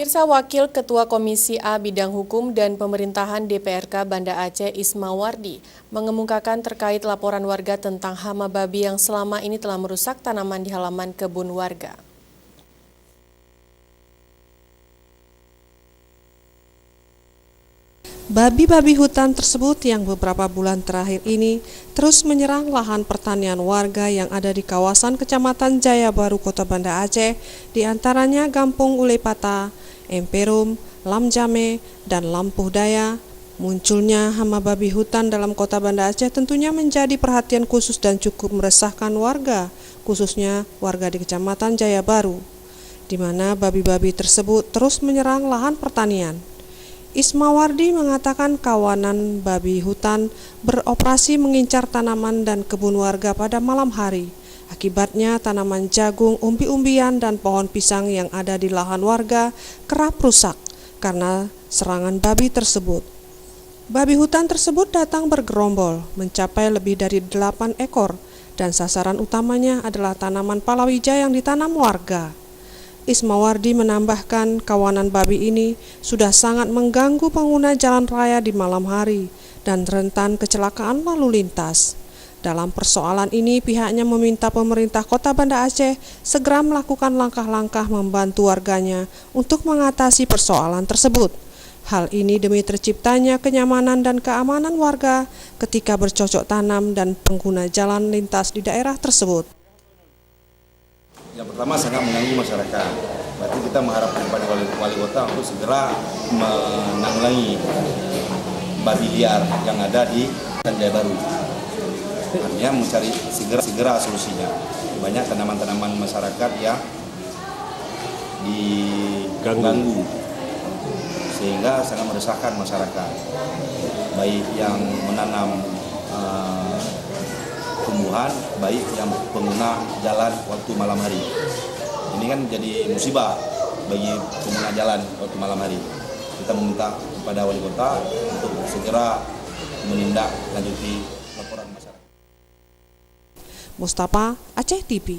Pemirsa, Wakil Ketua Komisi A Bidang Hukum dan Pemerintahan DPRK Banda Aceh Ismawardi mengemukakan terkait laporan warga tentang hama babi yang selama ini telah merusak tanaman di halaman kebun warga. Babi-babi hutan tersebut yang beberapa bulan terakhir ini terus menyerang lahan pertanian warga yang ada di kawasan Kecamatan Jaya Baru, Kota Banda Aceh, di antaranya Gampung Ulepata, Emperum, Lamjame, dan Lampuh Daya. Munculnya hama babi hutan dalam Kota Banda Aceh tentunya menjadi perhatian khusus dan cukup meresahkan warga, khususnya warga di Kecamatan Jaya Baru, di mana babi-babi tersebut terus menyerang lahan pertanian. Ismawardi mengatakan kawanan babi hutan beroperasi mengincar tanaman dan kebun warga pada malam hari. Akibatnya tanaman jagung, umbi-umbian, dan pohon pisang yang ada di lahan warga kerap rusak karena serangan babi tersebut. Babi hutan tersebut datang bergerombol, mencapai lebih dari 8 ekor, dan sasaran utamanya adalah tanaman palawija yang ditanam warga. Ismawardi menambahkan kawanan babi ini sudah sangat mengganggu pengguna jalan raya di malam hari dan rentan kecelakaan lalu lintas. Dalam persoalan ini, pihaknya meminta pemerintah Kota Banda Aceh segera melakukan langkah-langkah membantu warganya untuk mengatasi persoalan tersebut. Hal ini demi terciptanya kenyamanan dan keamanan warga ketika bercocok tanam dan pengguna jalan lintas di daerah tersebut. Yang pertama sangat mengganggu masyarakat. Berarti kita mengharapkan kepada wali kota untuk segera menanggulangi babi liar yang ada di Jaya Baru. Artinya mencari segera solusinya. Banyak tanaman-tanaman masyarakat yang diganggu sehingga sangat meresahkan masyarakat. Baik yang menanam tumbuhan, baik yang pengguna jalan waktu malam hari. Ini kan jadi musibah bagi pengguna jalan waktu malam hari. Kita meminta kepada wali kota untuk segera menindaklanjuti laporan masyarakat. Mustafa, Aceh TV.